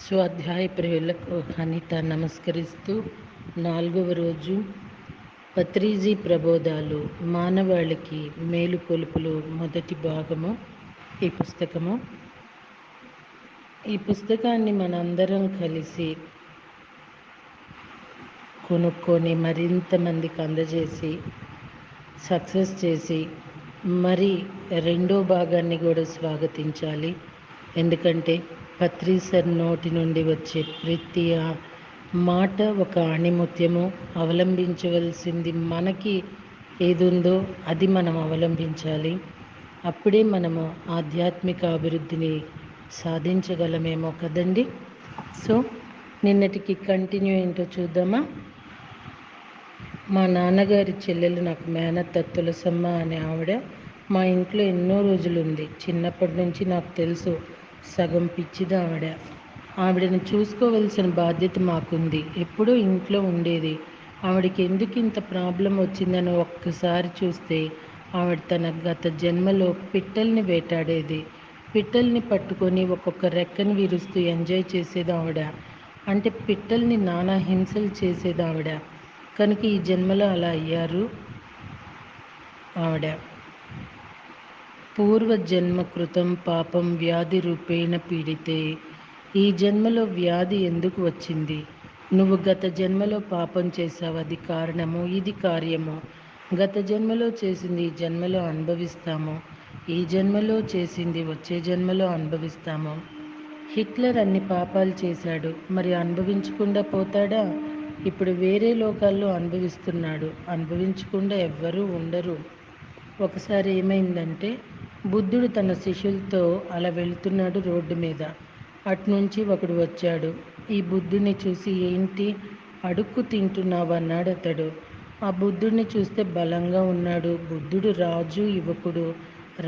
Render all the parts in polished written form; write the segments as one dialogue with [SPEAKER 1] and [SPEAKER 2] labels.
[SPEAKER 1] స్వాధ్యాయ ప్రియులకు అనిత నమస్కరిస్తూ 4వ రోజు పత్రిజీ ప్రబోధాలు మానవాళికి మేలుకొలుపులు మొదటి భాగము. ఈ పుస్తకాన్ని మనందరం కలిసి కొనుక్కొని మరింత మందికి అందజేసి సక్సెస్ చేసి మరి రెండో భాగాన్ని కూడా స్వాగతించాలి. ఎందుకంటే పత్రిసర్ నోటి నుండి వచ్చే ప్రతి మాట ఒక ఆణిముత్యము. అవలంబించవలసింది మనకి ఏదుందో అది మనం అవలంబించాలి. అప్పుడే మనము ఆధ్యాత్మిక అభివృద్ధిని సాధించగలమేమో కదండి. సో నిన్నటికి కంటిన్యూ ఏంటో చూద్దామా. మా నాన్నగారి చెల్లెలు నాకు మేనత్త తులసమ్మ అనే ఆవిడ మా ఇంట్లో ఎన్నో రోజులు ఉంది. చిన్నప్పటి నుంచి నాకు తెలుసు, సగం పిచ్చిది ఆవిడ. ఆవిడని చూసుకోవలసిన బాధ్యత మాకుంది. ఎప్పుడూ ఇంట్లో ఉండేది. ఆవిడకి ఎందుకు ఇంత ప్రాబ్లం వచ్చిందని ఒక్కసారి చూస్తే ఆవిడ తన గత జన్మలో పిట్టల్ని వేటాడేది. పిట్టల్ని పట్టుకొని ఒక్కొక్క రెక్కని విరుస్తూ ఎంజాయ్ చేసేది ఆవిడ. అంటే పిట్టల్ని నానా హింసలు చేసేది ఆవిడ. కనుక ఈ జన్మలో అలా అయ్యారు ఆవిడ. పూర్వజన్మ కృతం పాపం వ్యాధి రూపేణ పీడితే. ఈ జన్మలో వ్యాధి ఎందుకు వచ్చింది? నువ్వు గత జన్మలో పాపం చేశావు, అది కారణము, ఇది కార్యము. గత జన్మలో చేసింది ఈ జన్మలో అనుభవిస్తాము, ఈ జన్మలో చేసింది వచ్చే జన్మలో అనుభవిస్తాము. హిట్లర్ అన్ని పాపాలు చేశాడు, మరి అనుభవించకుండా పోతాడా? ఇప్పుడు వేరే లోకాల్లో అనుభవిస్తున్నాడు. అనుభవించకుండా ఎవ్వరూ ఉండరు. ఒకసారి ఏమైందంటే బుద్ధుడు తన శిష్యులతో అలా వెళ్తున్నాడు రోడ్డు మీద. అటునుంచి ఒకడు వచ్చాడు. ఈ బుద్ధుడిని చూసి, ఏంటి అడుక్కు తింటున్నావు అన్నాడు అతడు. ఆ బుద్ధుడిని చూస్తే బలంగా ఉన్నాడు. బుద్ధుడు రాజు యువకుడు.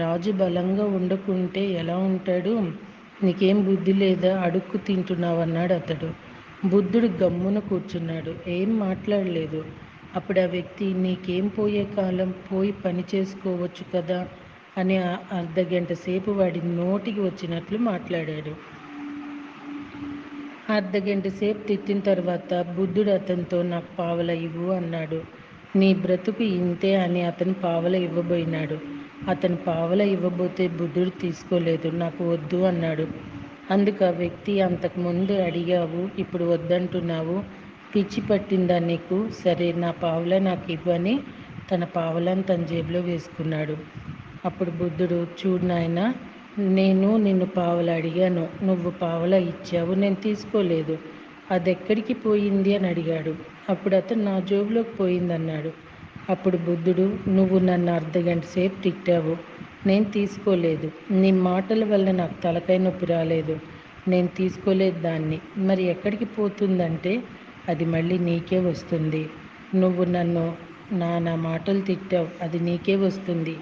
[SPEAKER 1] రాజు బలంగా ఉండకుంటే ఎలా ఉంటాడు? నీకేం బుద్ధి లేదా, అడుక్కు తింటున్నావు అన్నాడు అతడు. బుద్ధుడు గమ్మున కూర్చున్నాడు, ఏం మాట్లాడలేదు. అప్పుడు ఆ వ్యక్తి, నీకేం పోయే కాలం, పోయి పని చేసుకోవచ్చు కదా అని అర్ధగంట సేపు వాడి నోటికి వచ్చినట్లు మాట్లాడాడు. అర్ధగంట సేపు తిట్టిన తర్వాత బుద్ధుడు అతనితో, నాకు పావల ఇవ్వు అన్నాడు. నీ బ్రతుకు ఇంతే అని అతను పావల ఇవ్వబోయినాడు. అతను పావల ఇవ్వబోతే బుద్ధుడు తీసుకోలేదు. నాకు వద్దు అన్నాడు. అందుకు ఆ వ్యక్తి, అంతకుముందు అడిగావు, ఇప్పుడు వద్దంటున్నావు, పిచ్చి పట్టిందా నీకు? సరే, నా పావలా నాకు ఇవ్వని తన పావలాన్ని తన జేబులో వేసుకున్నాడు. అప్పుడు బుద్ధుడు, చూడు నాయనా, నేను నిన్ను పావలా అడిగాను, నువ్వు పావలా ఇచ్చావు, నేను తీసుకోలేదు. అది ఎక్కడికి పోయింది అని అడిగాడు. అప్పుడు అతను, నా జేబులోకి పోయిందన్నాడు. అప్పుడు బుద్ధుడు, నువ్వు నన్ను అర్ధగంట సేపు తిట్టావు, నేను తీసుకోలేదు. నీ మాటల వల్ల నాకు తలకాయ నొప్పి రాలేదు, నేను తీసుకోలేదు దాన్ని. మరి ఎక్కడికి పోతుందంటే అది మళ్ళీ నీకే వస్తుంది. నువ్వు నన్ను నానా మాటలు తిట్టావు, అది నీకే వస్తుంది,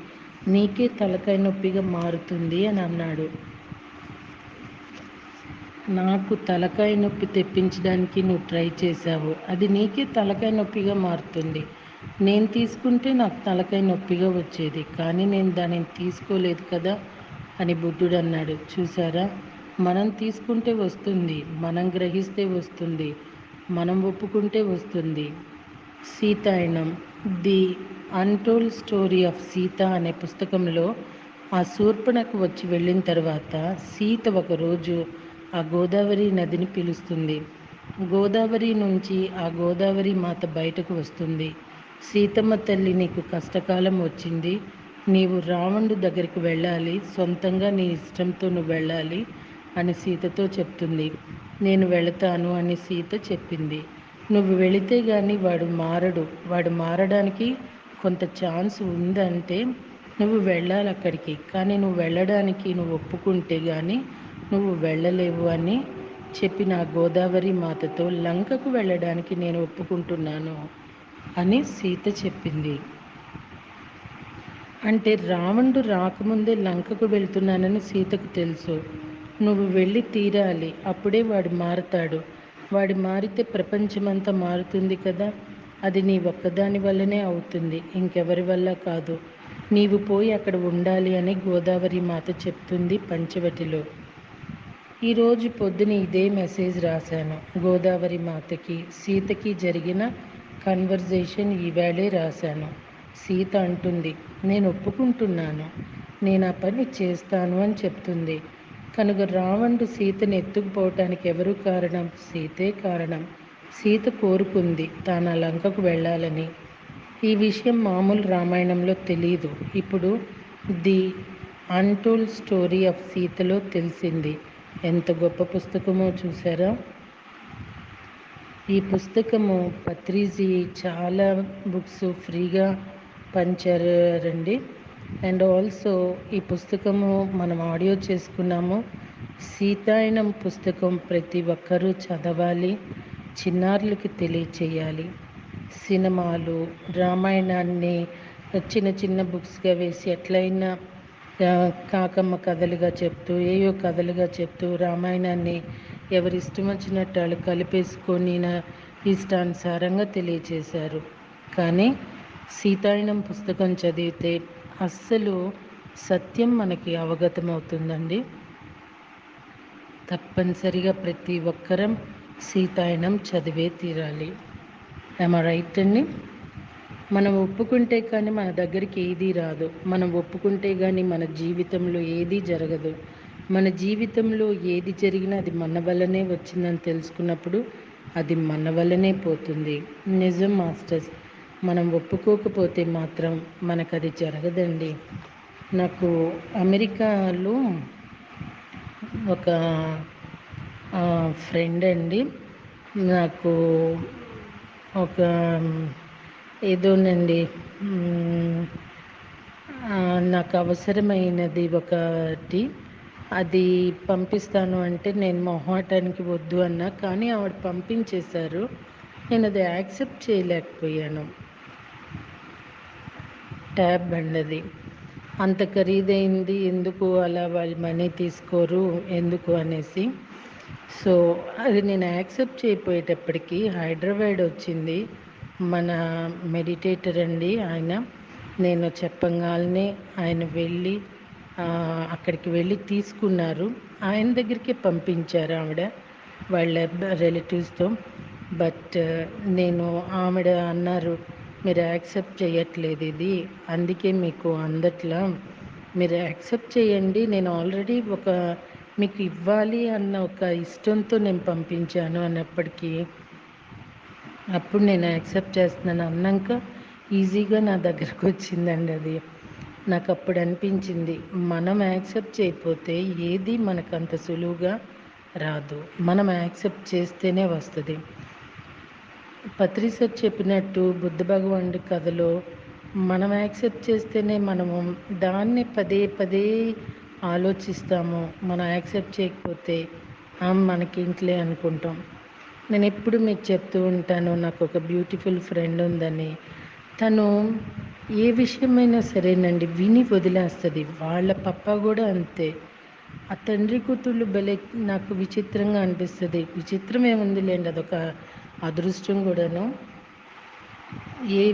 [SPEAKER 1] నీకే తలకాయ నొప్పిగా మారుతుంది అని అన్నాడు. నాకు తలకాయ నొప్పి తెప్పించడానికి నువ్వు ట్రై చేశావు, అది నీకే తలకాయ నొప్పిగా మారుతుంది. నేను తీసుకుంటే నాకు తలకాయ నొప్పిగా వచ్చేది, కానీ నేను దానిని తీసుకోలేదు కదా అని బుద్ధుడు అన్నాడు. చూసారా, మనం తీసుకుంటే వస్తుంది, మనం గ్రహిస్తే వస్తుంది, మనం ఒప్పుకుంటే వస్తుంది. Seetayanam, the untold story of Sita అనే పుస్తకంలో ఆ శూర్పణకు వచ్చి వెళ్ళిన తర్వాత సీత ఒకరోజు ఆ గోదావరి నదిని పిలుస్తుంది. గోదావరి నుంచి ఆ గోదావరి మాత బయటకు వస్తుంది. సీతమ్మ తల్లి, నీకు కష్టకాలం వచ్చింది, నీవు రావణుడి దగ్గరికి వెళ్ళాలి, సొంతంగా నీ ఇష్టంతో నువ్వు వెళ్ళాలి అని సీతతో చెప్తుంది. నేను వెళతాను అని సీత చెప్పింది. నువ్వు వెళితే కానీ వాడు మారడు, వాడు మారడానికి కొంత ఛాన్స్ ఉందంటే నువ్వు వెళ్ళాలి అక్కడికి, కానీ నువ్వు వెళ్ళడానికి నువ్వు ఒప్పుకుంటే కానీ నువ్వు వెళ్ళలేవు అని చెప్పిన గోదావరి మాతతో, లంకకు వెళ్ళడానికి నేను ఒప్పుకుంటున్నాను అని సీత చెప్పింది. అంటే రావణుడు రాకముందే లంకకు వెళ్తున్నానని సీతకు తెలుసు. నువ్వు వెళ్ళి తీరాలి, అప్పుడే వాడు మారతాడు. వాడు మారితే ప్రపంచమంతా మారుతుంది కదా. అది నీ ఒక్కదాని వల్లనే అవుతుంది, ఇంకెవరి వల్ల కాదు. నీవు పోయి అక్కడ ఉండాలి అని గోదావరి మాత చెప్తుంది పంచవటిలో. ఈరోజు పొద్దున ఇదే మెసేజ్ రాశాను. గోదావరి మాతకి, సీతకి జరిగిన కన్వర్జేషన్ ఈవేళే రాశాను. సీత అంటుంది, నేను ఒప్పుకుంటున్నాను, నేను ఆ పని చేస్తాను అని చెప్తుంది. కనుక రావణుడు సీతను ఎత్తుకుపోవటానికి ఎవరు కారణం? సీతే కారణం. సీత కోరుకుంది తాను ఆ లంకకు వెళ్ళాలని. ఈ విషయం మామూలు రామాయణంలో తెలీదు. ఇప్పుడు ది అన్టోల్డ్ స్టోరీ ఆఫ్ సీతలో తెలిసింది. ఎంత గొప్ప పుస్తకమో చూసారా? ఈ పుస్తకము పత్రిజీ చాలా బుక్స్ ఫ్రీగా పంచారండి. అండ్ ఆల్సో ఈ పుస్తకము మనం ఆడియో చేసుకున్నాము. సీతాయనం పుస్తకం ప్రతి ఒక్కరూ చదవాలి, చిన్నారులకి తెలియచేయాలి. సినిమాలు, రామాయణాన్ని చిన్న చిన్న బుక్స్గా వేసి ఎట్లయినా కాకమ్మ కథలుగా చెప్తూ, ఏయో కథలుగా చెప్తూ రామాయణాన్ని ఎవరి ఇష్టం వచ్చినట్టు వాళ్ళు కలిపేసుకొని ఇష్టానుసారంగా తెలియచేశారు. కానీ సీతాయనం పుస్తకం చదివితే అస్సలు సత్యం మనకి అవగతమవుతుందండి. తప్పనిసరిగా ప్రతి ఒక్కరం సీతాయనం చదివే తీరాలి. ఐ రైట్ అండి? మనం ఒప్పుకుంటే కానీ మన దగ్గరికి ఏదీ రాదు. మనం ఒప్పుకుంటే కానీ మన జీవితంలో ఏదీ జరగదు. మన జీవితంలో ఏది జరిగినా అది మన వల్లనే వచ్చిందని తెలుసుకున్నప్పుడు అది మన వల్లనే పోతుంది. నిజం మాస్టర్స్. మనం ఒప్పుకోకపోతే మాత్రం మనకు అది జరగదండి. నాకు అమెరికాలో ఒక ఫ్రెండ్ అండి, నాకు ఒక ఏదోనండి, నాకు అవసరమైనది ఒకటి, అది పంపిస్తాను అంటే నేను మొహమాటానికి వద్దు అన్నా, కానీ ఆవిడ పంపించేశారు. నేను అది యాక్సెప్ట్ చేయలేకపోయాను. ట్యాబ్ బండది అంత ఖరీదైంది, ఎందుకు అలా వాళ్ళు మనీ తీసుకోరు ఎందుకు అనేసి. సో అది నేను యాక్సెప్ట్ చేయకపోయేటప్పటికి హైదరాబాద్ వచ్చింది మన మెడిటేటర్ అండి ఆయన. నేను చెప్పగానే ఆయన వెళ్ళి అక్కడికి వెళ్ళి తీసుకున్నారు. ఆయన దగ్గరికి పంపించారు ఆవిడ వాళ్ళ రిలేటివ్స్తో. బట్ నేను ఆవిడ అన్నారు, మీరు యాక్సెప్ట్ చేయట్లేదు ఇది, అందుకే మీకు అందట్లా, మీరు యాక్సెప్ట్ చేయండి, నేను ఆల్రెడీ మీకు ఇవ్వాలి అన్న ఒక ఇష్టంతో నేను పంపించాను అన్నప్పటికీ అప్పుడు నేను యాక్సెప్ట్ చేస్తున్నాను అన్నాక ఈజీగా నా దగ్గరకు వచ్చిందండి అది. నాకు అప్పుడు అనిపించింది, మనం యాక్సెప్ట్ చేయకపోతే ఏది మనకు అంత సులువుగా రాదు, మనం యాక్సెప్ట్ చేస్తేనే వస్తుంది. పత్రిసార్ చెప్పినట్టు బుద్ధ భగవానుడి కథలో మనం యాక్సెప్ట్ చేస్తేనే మనము దాన్ని పదే పదే ఆలోచిస్తాము. మనం యాక్సెప్ట్ చేయకపోతే మనకింట్లే అనుకుంటాం. నేను ఎప్పుడు మీకు చెప్తూ ఉంటాను, నాకు ఒక బ్యూటిఫుల్ ఫ్రెండ్ ఉందని. తను ఏ విషయమైనా సరేనండి విని వదిలేస్తుంది. వాళ్ళ పప్ప కూడా అంతే. ఆ తండ్రి కూతుళ్ళు భలే నాకు విచిత్రంగా అనిపిస్తుంది. విచిత్రం ఏముందిలేండి, అదొక అదృష్టం కూడాను. ఏ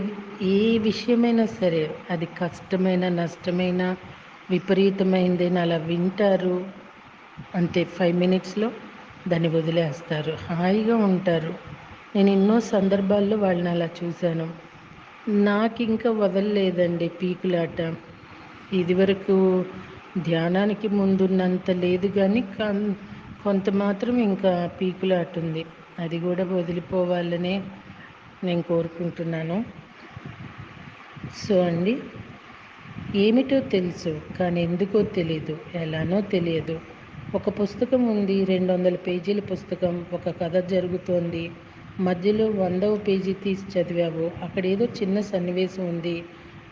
[SPEAKER 1] ఏ విషయమైనా సరే, అది కష్టమైన నష్టమైన విపరీతమైందని అలా వింటారు. అంతే 5 మినిట్స్లో దాన్ని వదిలేస్తారు, హాయిగా ఉంటారు. నేను ఎన్నో సందర్భాల్లో వాళ్ళని అలా చూశాను. నాకు ఇంకా వదలలేదండి పీకులాట. ఇదివరకు ధ్యానానికి ముందున్నంత లేదు, కానీ కొంత మాత్రం ఇంకా పీకులాట ఉంది. అది కూడా వదిలిపోవాలనే నేను కోరుకుంటున్నాను. సో అండి, ఏమిటో తెలుసు కానీ ఎందుకో తెలియదు, ఎలానో తెలియదు. ఒక పుస్తకం ఉంది, 200 పేజీల పుస్తకం, ఒక కథ జరుగుతోంది, మధ్యలో 100వ పేజీ తీసి చదివావు, అక్కడ ఏదో చిన్న సన్నివేశం ఉంది,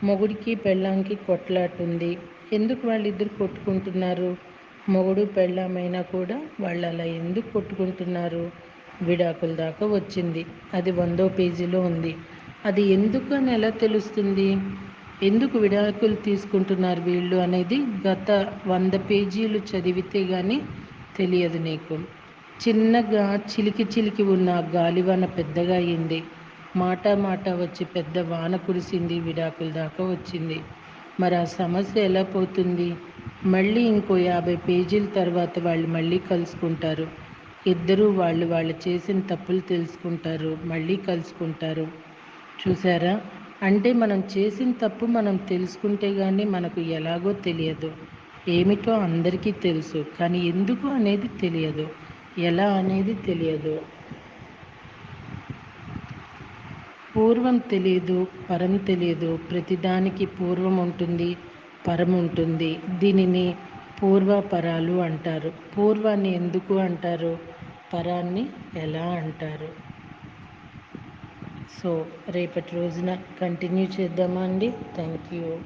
[SPEAKER 1] మొగుడికి పెళ్ళాంకి కొట్లాట ఉంది. ఎందుకు వాళ్ళిద్దరు కొట్టుకుంటున్నారు? మొగుడు పెళ్ళామైనా కూడా వాళ్ళు అలా ఎందుకు కొట్టుకుంటున్నారు? విడాకుల దాకా వచ్చింది, అది 100వ పేజీలో ఉంది. అది ఎందుకు అని ఎలా తెలుస్తుంది? ఎందుకు విడాకులు తీసుకుంటున్నారు వీళ్ళు అనేది గత 100 పేజీలు చదివితే కానీ తెలియదు నీకు. చిన్నగా చిలికి చిలికి ఉన్న గాలివాన పెద్దగా అయింది, మాట మాట వచ్చి పెద్ద వాన కురిసింది, విడాకుల దాకా వచ్చింది. మరి ఆ సమస్య ఎలా పోతుంది? మళ్ళీ ఇంకో 50 పేజీల తర్వాత వాళ్ళు మళ్ళీ కలుసుకుంటారు. ఇద్దరూ వాళ్ళు చేసిన తప్పులు తెలుసుకుంటారు. మళ్ళీ కలుసుకుంటారు. చూసారా? అంటే మనం చేసిన తప్పు మనం తెలుసుకుంటే గానీ మనకు ఎలాగో తెలియదు. ఏమిటో అందరికీ తెలుసు. కానీ ఎందుకు అనేది తెలియదు. ఎలా అనేది తెలియదు. పూర్వం తెలియదు, పరం తెలియదు. ప్రతిదానికి పూర్వం ఉంటుంది, పరం ఉంటుంది. దీనిని పూర్వపరాలు అంటారు. పూర్వాన్ని ఎందుకు అంటారు? పరాన్ని ఎలా అంటారు? సో రేపటి రోజున కంటిన్యూ చేద్దామా అండి? Thank you.